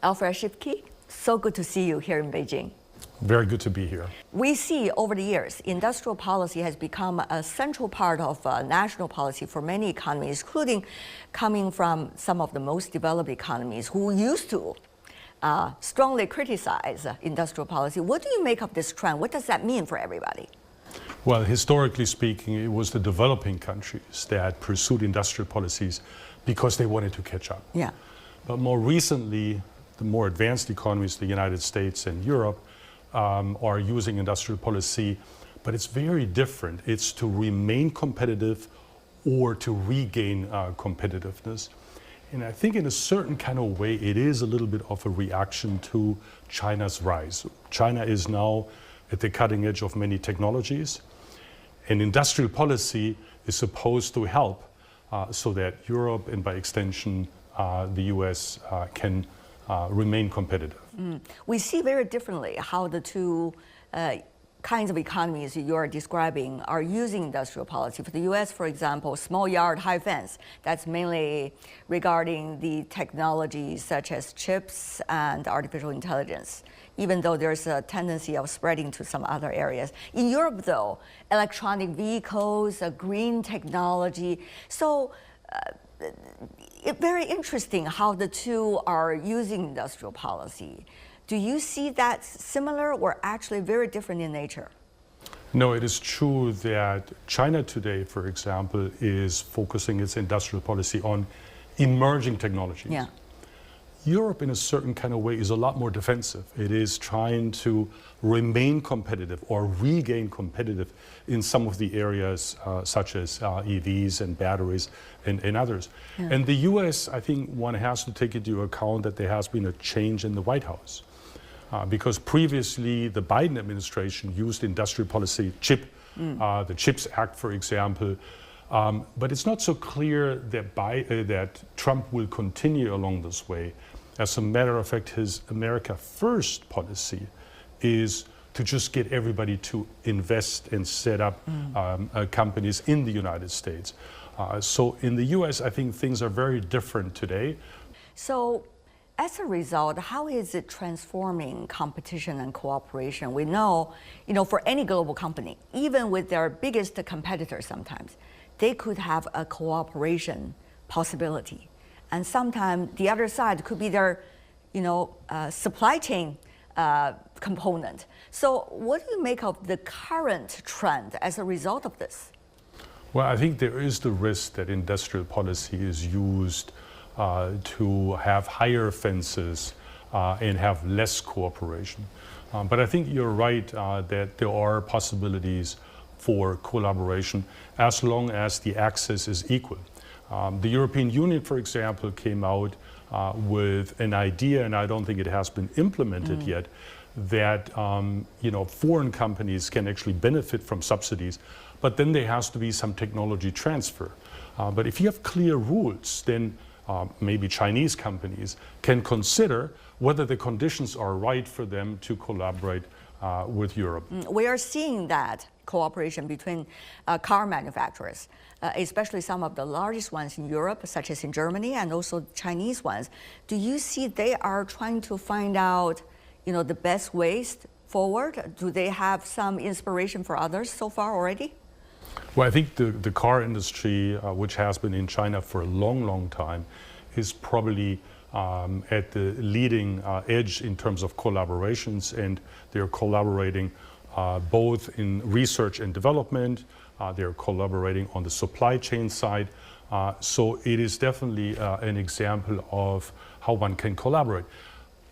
Alfred Schipke, so good to see you here in Beijing. Very good to be here. We see over the years, industrial policy has become a central part of national policy for many economies, including coming from some of the most developed economies who used to strongly criticize industrial policy. What do you make of this trend? What does that mean for everybody? Well, historically speaking, it was the developing countries that pursued industrial policies because they wanted to catch up. Yeah. But more recently, the more advanced economies, the United States and Europe, are using industrial policy, but it's very different. It's to remain competitive or to regain competitiveness. And I think in a certain kind of way, it is a little bit of a reaction to China's rise. China is now at the cutting edge of many technologies, and industrial policy is supposed to help so that Europe and by extension the US can remain competitive. We see very differently how the two kinds of economies you're describing are using industrial policy. For the US, for example, small yard, high fence, that's mainly regarding the technologies such as chips and artificial intelligence, even though there's a tendency of spreading to some other areas. In Europe, though, electronic vehicles, green technology. So it's very interesting how the two are using industrial policy. Do you see that similar or actually very different in nature? No, it is true that China today, for example, is focusing its industrial policy on emerging technologies. Yeah. Europe, in a certain kind of way, is a lot more defensive. It is trying to remain competitive or regain competitive in some of the areas such as EVs and batteries and others. Yeah. And the US, I think one has to take into account that there has been a change in the White House. Because previously the Biden administration used industrial policy, the CHIPS Act, for example, but it's not so clear that, that Trump will continue along this way. As a matter of fact, his America First policy is to just get everybody to invest and set up companies in the United States. So in the US, I think things are very different today. So as a result, how is it transforming competition and cooperation? We know, for any global company, even with their biggest competitors sometimes, they could have a cooperation possibility. And sometimes the other side could be their, supply chain component. So what do you make of the current trend as a result of this? Well, I think there is the risk that industrial policy is used to have higher fences and have less cooperation. But I think you're right that there are possibilities for collaboration as long as the access is equal. The European Union, for example, came out with an idea, and I don't think it has been implemented yet, that foreign companies can actually benefit from subsidies, but then there has to be some technology transfer. But if you have clear rules, then maybe Chinese companies can consider whether the conditions are right for them to collaborate with Europe. We are seeing that cooperation between car manufacturers, especially some of the largest ones in Europe, such as in Germany, and also Chinese ones. Do you see they are trying to find out, the best ways forward? Do they have some inspiration for others so far already? Well, I think the car industry, which has been in China for a long, long time, is probably at the leading edge in terms of collaborations, and they're collaborating both in research and development. They're collaborating on the supply chain side. So it is definitely an example of how one can collaborate.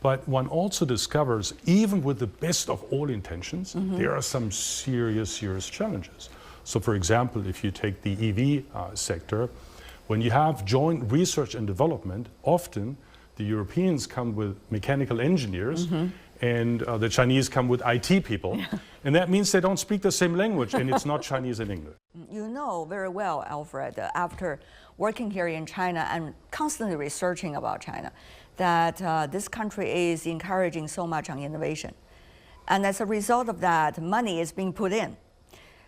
But one also discovers, even with the best of all intentions, there are some serious challenges. So for example, if you take the EV sector, when you have joint research and development, often the Europeans come with mechanical engineers and the Chinese come with IT people. And that means they don't speak the same language, and it's not Chinese and English. You know very well, Alfred, after working here in China and constantly researching about China, that this country is encouraging so much on innovation. And as a result of that, money is being put in.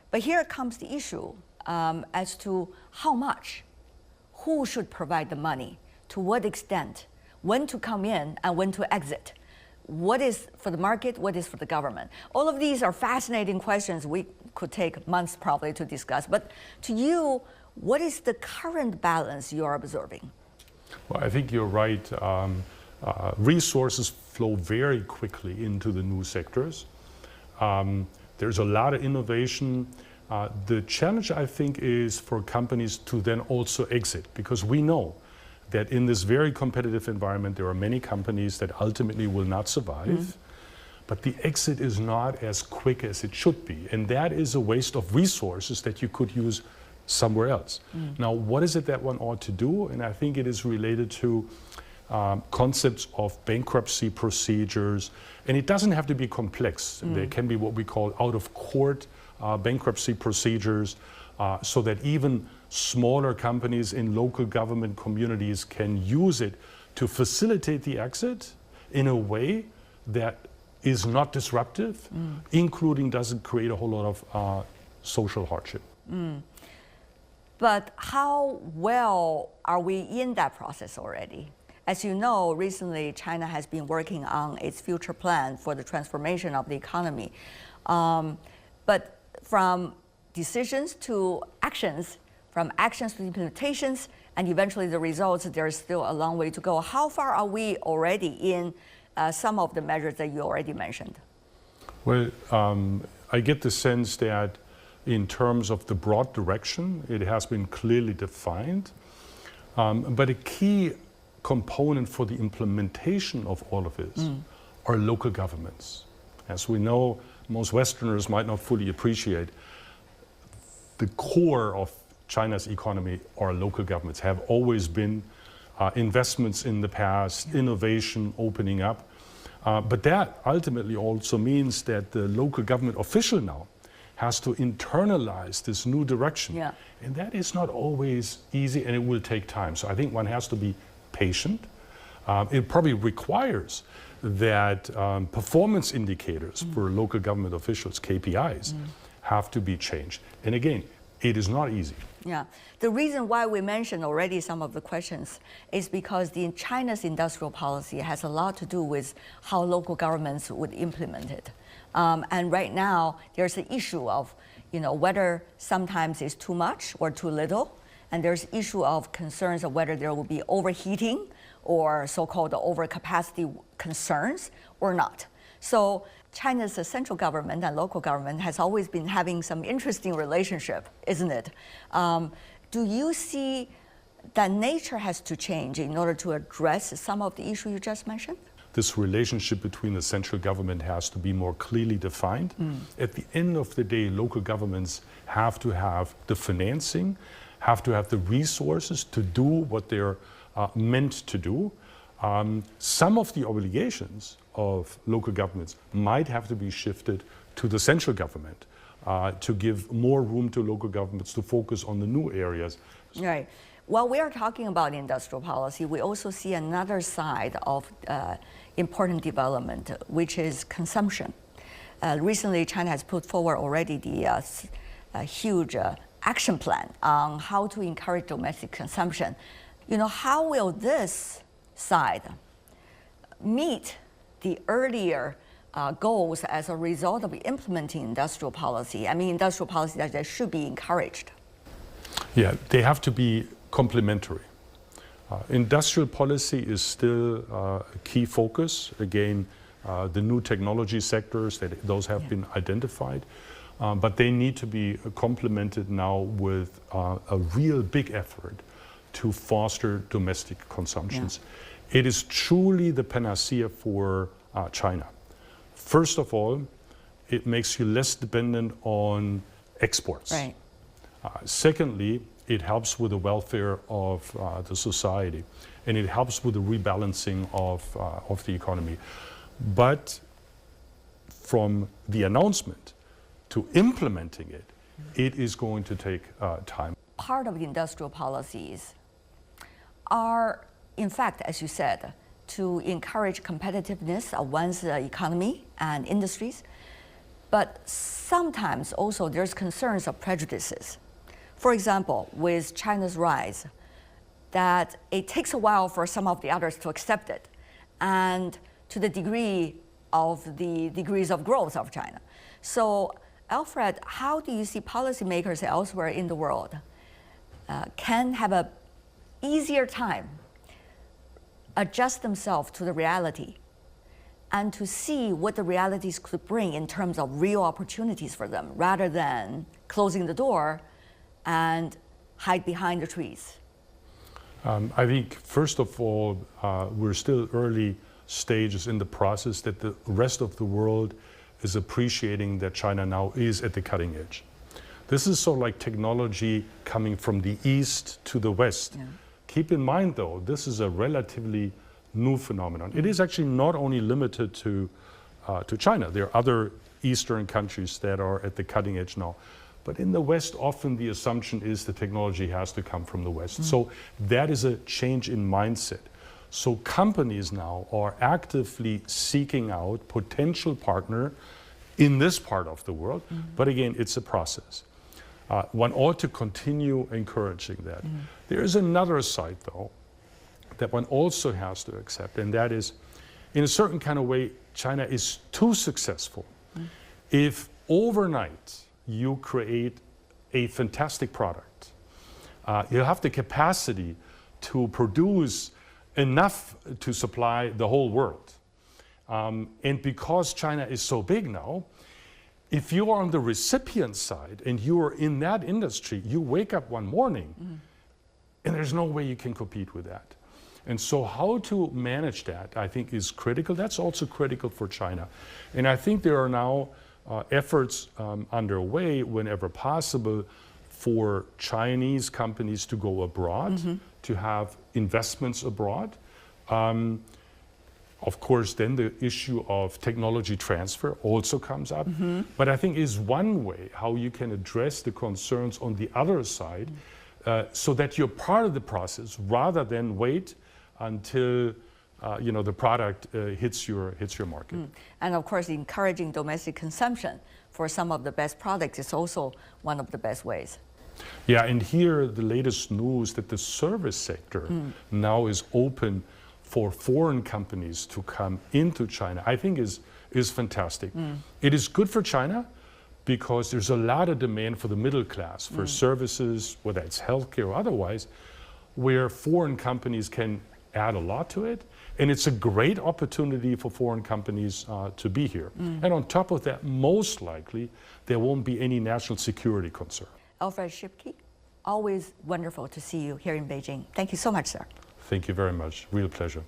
But here comes the issue as to how much, who should provide the money, to what extent, when to come in and when to exit. What is for the market, what is for the government? All of these are fascinating questions we could take months probably to discuss. But to you, what is the current balance you are observing? Well, I think you're right. Resources flow very quickly into the new sectors. There's a lot of innovation. The challenge, I think, is for companies to then also exit, because we know that in this very competitive environment, there are many companies that ultimately will not survive, but the exit is not as quick as it should be. And that is a waste of resources that you could use somewhere else. Now, what is it that one ought to do? And I think it is related to concepts of bankruptcy procedures. And it doesn't have to be complex. There can be what we call out-of-court bankruptcy procedures, so that even smaller companies in local government communities can use it to facilitate the exit in a way that is not disruptive, including doesn't create a whole lot of social hardship. But how well are we in that process already? As you know, recently China has been working on its future plan for the transformation of the economy. But from decisions to actions, from actions to implementations, and eventually the results, there's still a long way to go. How far are we already in some of the measures that you already mentioned? Well, I get the sense that in terms of the broad direction, it has been clearly defined. But a key component for the implementation of all of this are local governments. As we know, most Westerners might not fully appreciate the core of China's economy are local governments, have always been investments in the past, innovation opening up. But that ultimately also means that the local government official now has to internalize this new direction. And that is not always easy, and it will take time. So I think one has to be patient. It probably requires that performance indicators for local government officials, KPIs, have to be changed. And again, it is not easy. Yeah, the reason why we mentioned already some of the questions is because China's industrial policy has a lot to do with how local governments would implement it. And right now, there's an issue of, whether sometimes it's too much or too little. And there's issue of concerns of whether there will be overheating or so-called overcapacity concerns or not. So China's central government and local government has always been having some interesting relationship, isn't it? Do you see that nature has to change in order to address some of the issues you just mentioned? This relationship between the central government has to be more clearly defined. At the end of the day, local governments have to have the financing, have to have the resources to do what they're meant to do. Some of the obligations of local governments might have to be shifted to the central government to give more room to local governments to focus on the new areas. Right. While we are talking about industrial policy, we also see another side of important development, which is consumption. Recently, China has put forward already the huge action plan on how to encourage domestic consumption. How will this side meet the earlier goals as a result of implementing industrial policy? I mean, industrial policy that should be encouraged. Yeah, they have to be complementary. Industrial policy is still a key focus. Again, the new technology sectors, those have been identified. But they need to be complemented now with a real big effort to foster domestic consumptions. It is truly the panacea for China. First of all, it makes you less dependent on exports. Right. Secondly, it helps with the welfare of the society, and it helps with the rebalancing of the economy. But from the announcement to implementing it, it is going to take time. Part of the industrial policies are, in fact, as you said, to encourage competitiveness of one's economy and industries. But sometimes also there's concerns of prejudices. For example, with China's rise, that it takes a while for some of the others to accept it, and to the degree of the degrees of growth of China. So, Alfred, how do you see policymakers elsewhere in the world can have an easier time adjust themselves to the reality and to see what the realities could bring in terms of real opportunities for them, rather than closing the door and hide behind the trees? I think, first of all, we're still early stages in the process that the rest of the world is appreciating that China now is at the cutting edge. This is sort of like technology coming from the east to the west. Yeah. Keep in mind, though, this is a relatively new phenomenon. It is actually not only limited to China. There are other Eastern countries that are at the cutting edge now. But in the West, often the assumption is the technology has to come from the West. So that is a change in mindset. So companies now are actively seeking out potential partner in this part of the world. But again, it's a process. One ought to continue encouraging that. There is another side, though, that one also has to accept, and that is, in a certain kind of way, China is too successful. If overnight you create a fantastic product, you have the capacity to produce enough to supply the whole world. And because China is so big now, if you are on the recipient side and you are in that industry, you wake up one morning and there's no way you can compete with that. And so how to manage that, I think, is critical. That's also critical for China. And I think there are now efforts underway, whenever possible, for Chinese companies to go abroad, to have investments abroad. Of course, then the issue of technology transfer also comes up. But I think is one way how you can address the concerns on the other side, so that you're part of the process rather than wait until the product hits your market. And of course, encouraging domestic consumption for some of the best products is also one of the best ways. Yeah, and here the latest news that the service sector now is open for foreign companies to come into China, I think is fantastic. It is good for China because there's a lot of demand for the middle class, for services, whether it's healthcare or otherwise, where foreign companies can add a lot to it. And it's a great opportunity for foreign companies to be here. And on top of that, most likely, there won't be any national security concern. Alfred Schipke, always wonderful to see you here in Beijing. Thank you so much, sir. Thank you very much. Real pleasure.